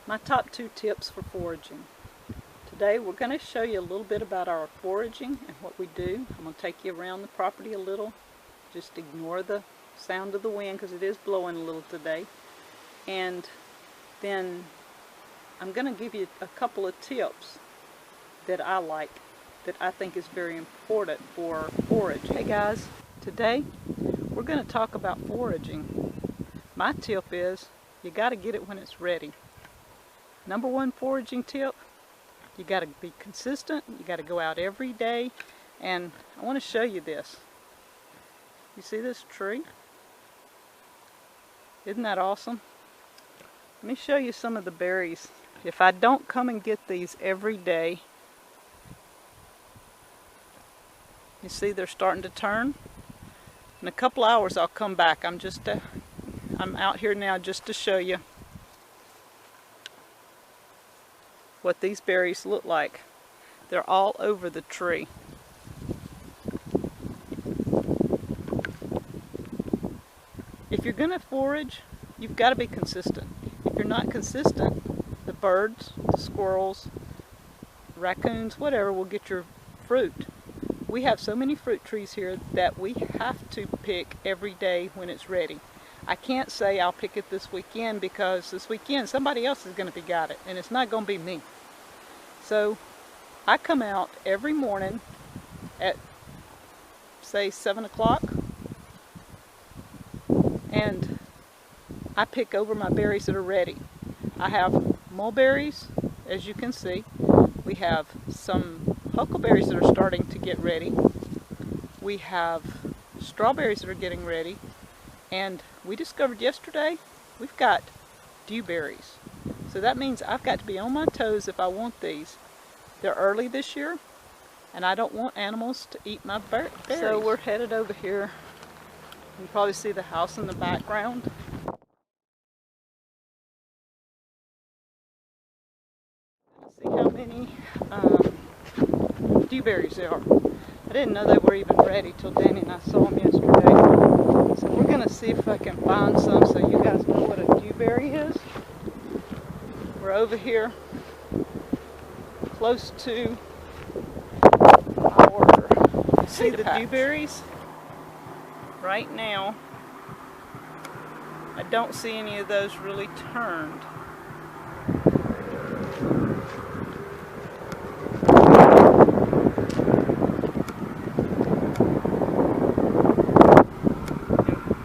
My top 2 tips for foraging. Today we're going to show you a little bit about our foraging and what we do. I'm going to take you around the property a little. Just ignore the sound of the wind because it is blowing a little today. And then I'm going to give you a couple of tips that I like, that I think is very important for foraging. Hey guys, today we're going to talk about foraging. My tip is you got to get it when it's ready. Number 1 foraging tip, you got to be consistent. You got to go out every day, and I want to show you this. You see this tree? Isn't that awesome? Let me show you some of the berries. If I don't come and get these every day, you see they're starting to turn. In a couple hours I'll come back. I'm out here now just to show you what these berries look like. They're all over the tree. If you're going to forage, you've got to be consistent. If you're not consistent, the birds, the squirrels, raccoons, whatever, will get your fruit. We have so many fruit trees here that we have to pick every day when it's ready. I can't say I'll pick it this weekend because this weekend somebody else is going to got it and it's not going to be me. So I come out every morning at say 7 o'clock and I pick over my berries that are ready. I have mulberries, as you can see. We have some huckleberries that are starting to get ready. We have strawberries that are getting ready. And we discovered yesterday we've got dewberries. So that means I've got to be on my toes if I want these. They're early this year and I don't want animals to eat my berries. So we're headed over here. You can probably see the house in the background. See how many dewberries there are. I didn't know they were even ready till Danny and I saw them yesterday. So we're going to see if I can find some so you guys know what a dewberry is. We're over here close to our, see the dewberries? Right now, I don't see any of those really turned.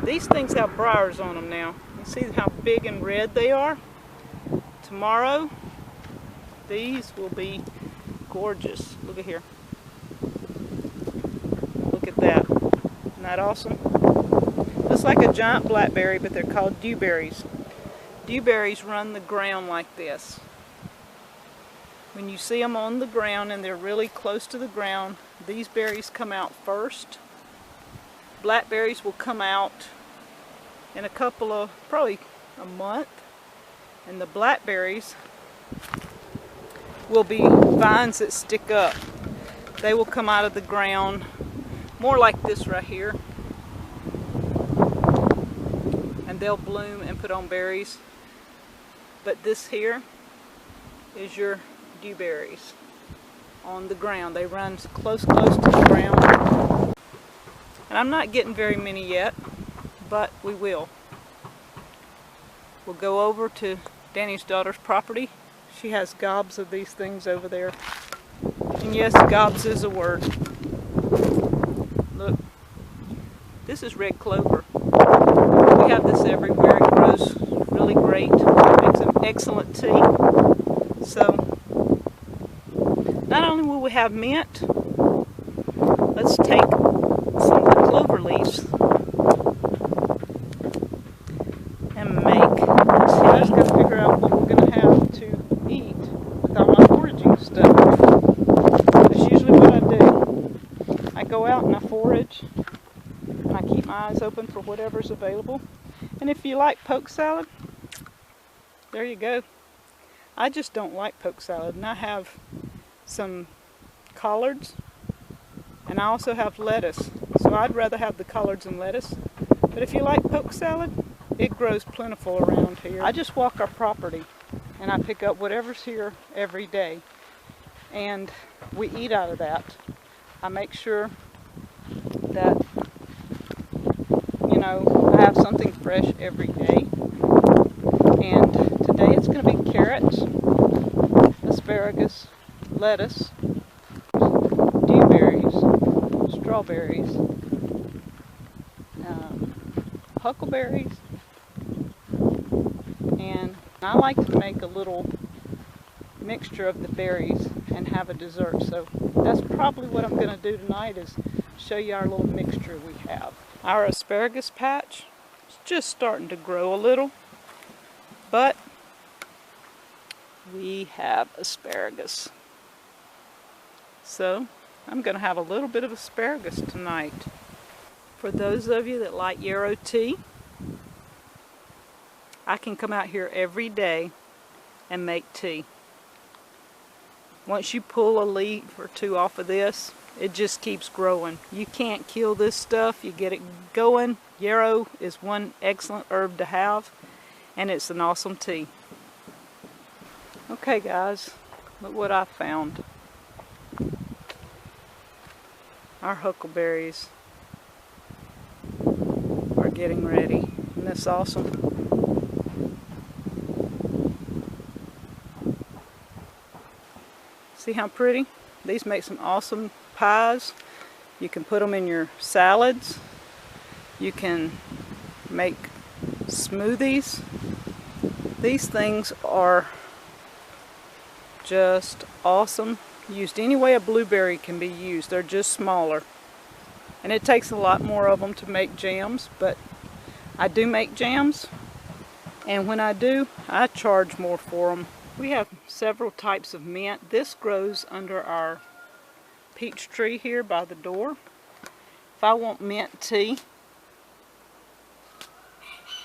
These things have briars on them now. You see how big and red they are? Tomorrow, these will be gorgeous. Look at here. Look at that. Isn't that awesome? Just like a giant blackberry, but they're called dewberries. Dewberries run the ground like this. When you see them on the ground and they're really close to the ground, these berries come out first. Blackberries will come out in a couple of, probably a month, and the blackberries will be vines that stick up. They will come out of the ground more like this right here, and they'll bloom and put on berries. But this here is your dewberries on the ground. They run close to the ground. And I'm not getting very many yet, but we will. We'll go over to Danny's daughter's property. She has gobs of these things over there. And yes, gobs is a word. Look, this is red clover. We have this everywhere. It grows really great. It makes an excellent tea. So, not only will we have mint, let's take some of the clover leaves and make tea. I just got to figure out what we're going to have to eat with all my foraging stuff. That's usually what I do. I go out and I forage and I keep my eyes open for whatever's available. And if you like poke salad, there you go. I just don't like poke salad, and I have some collards and I also have lettuce. So I'd rather have the collards and lettuce. But if you like poke salad, it grows plentiful around here. I just walk our property and I pick up whatever's here every day, and we eat out of that. I make sure that, you know, I have something fresh every day. And today it's going to be carrots, asparagus, lettuce, dewberries, strawberries, huckleberries, and I like to make a little mixture of the berries and have a dessert. So that's probably what I'm going to do tonight, is show you our little mixture we have. Our asparagus patch is just starting to grow a little, but we have asparagus. So I'm going to have a little bit of asparagus tonight. For those of you that like yarrow tea, I can come out here every day and make tea. Once you pull a leaf or two off of this, it just keeps growing. You can't kill this stuff. You get it going. Yarrow is one excellent herb to have, and it's an awesome tea. Okay guys, look what I found. Our huckleberries are getting ready. Isn't this awesome? See how pretty? These make some awesome pies. You can put them in your salads. You can make smoothies. These things are just awesome. Used any way a blueberry can be used. They're just smaller. And it takes a lot more of them to make jams, but I do make jams. And when I do, I charge more for them. We have several types of mint. This grows under our peach tree here by the door. If I want mint tea,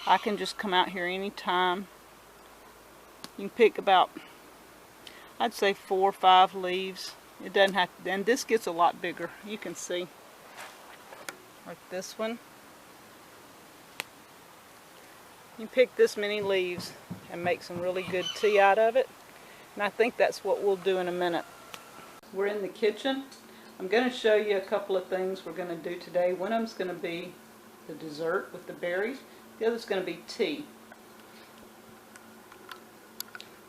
I can just come out here anytime. You can pick about, I'd say 4 or 5 leaves. It doesn't have to, and this gets a lot bigger. You can see, like this one. You can pick this many leaves and make some really good tea out of it. And I think that's what we'll do in a minute. We're in the kitchen. I'm going to show you a couple of things we're going to do today. One of them's going to be the dessert with the berries. The other's going to be tea.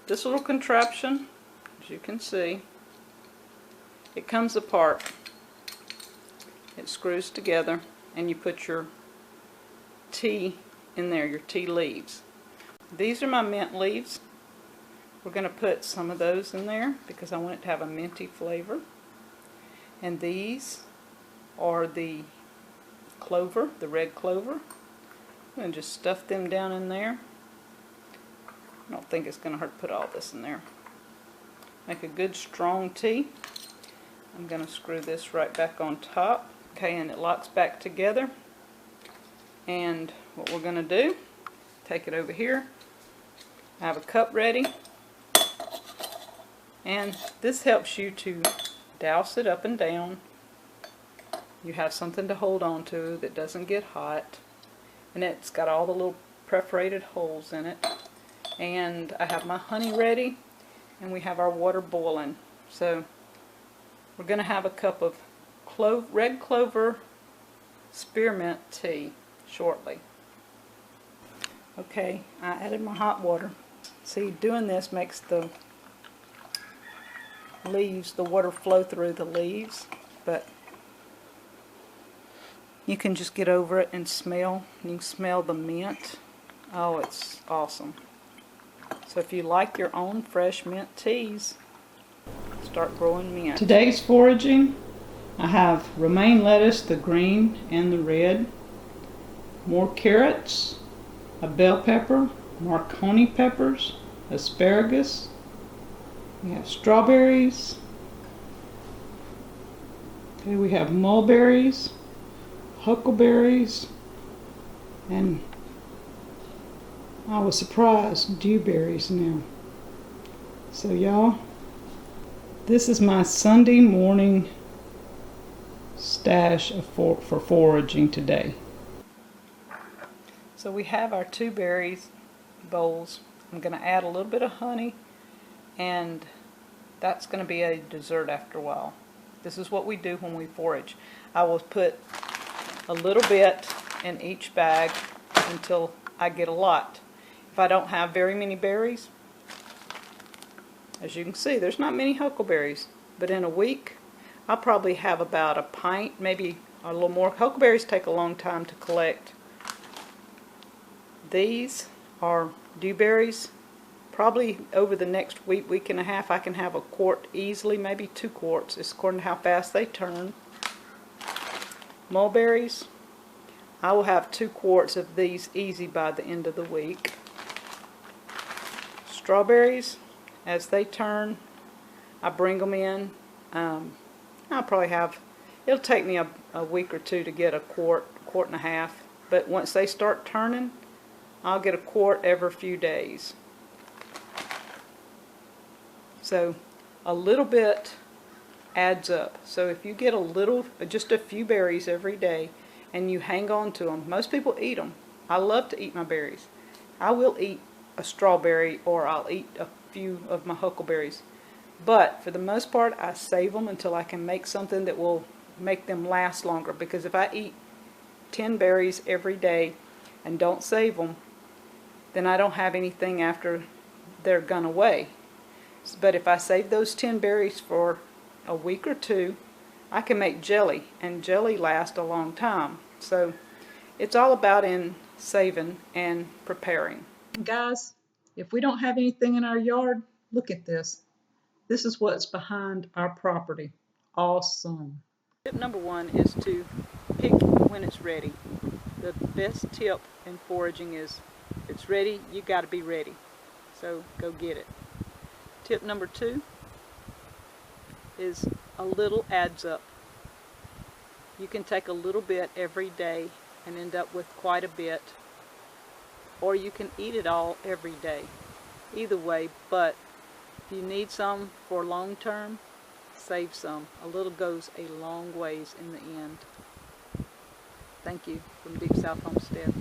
This little contraption, as you can see, it comes apart. It screws together, and you put your tea in there, your tea leaves. These are my mint leaves. We're going to put some of those in there because I want it to have a minty flavor. And these are the clover, the red clover. I'm going to just stuff them down in there. I don't think it's going to hurt to put all this in there. Make a good strong tea. I'm going to screw this right back on top. Okay, and it locks back together. And what we're going to do, take it over here. I have a cup ready. And this helps you to douse it up and down. You have something to hold on to that doesn't get hot. And it's got all the little perforated holes in it. And I have my honey ready. And we have our water boiling. So we're going to have a cup of red clover spearmint tea shortly. Okay, I added my hot water. See, doing this makes the leaves, the water flow through the leaves, but you can just get over it and smell. You can smell the mint. Oh, it's awesome. So if you like your own fresh mint teas, start growing mint. Today's foraging, I have romaine lettuce, the green and the red, more carrots, a bell pepper, Marconi peppers, asparagus, we have strawberries, okay, we have mulberries, huckleberries, and I was surprised, dewberries now. So y'all, this is my Sunday morning stash for foraging today. So we have our 2 berries bowls. I'm going to add a little bit of honey, and that's going to be a dessert after a while. This is what we do when we forage. I will put a little bit in each bag until I get a lot. If I don't have very many berries, as you can see, there's not many huckleberries, but in a week I'll probably have about a pint, maybe a little more. Huckleberries take a long time to collect. These are dewberries. Probably over the next week, week and a half, I can have a quart easily, maybe 2 quarts. It's according to how fast they turn. Mulberries, I will have 2 quarts of these easy by the end of the week. Strawberries, as they turn, I bring them in. I'll probably have, it'll take me a week or two to get a quart, quart and a half. But once they start turning, I'll get a quart every few days. So a little bit adds up. So if you get a little, just a few berries every day, and you hang on to them, most people eat them. I love to eat my berries. I will eat a strawberry, or I'll eat a few of my huckleberries. But for the most part, I save them until I can make something that will make them last longer. Because if I eat 10 berries every day and don't save them, then I don't have anything after they're gone away. But if I save those 10 berries for a week or two, I can make jelly, and jelly lasts a long time. So it's all about in saving and preparing. Guys, if we don't have anything in our yard, look at this. This is what's behind our property. Awesome. Tip number 1 is to pick when it's ready. The best tip in foraging is, if it's ready, you got to be ready. So go get it. Tip number 2 is a little adds up. You can take a little bit every day and end up with quite a bit, or you can eat it all every day. Either way, but if you need some for long term, save some. A little goes a long ways in the end. Thank you from Deep South Homestead.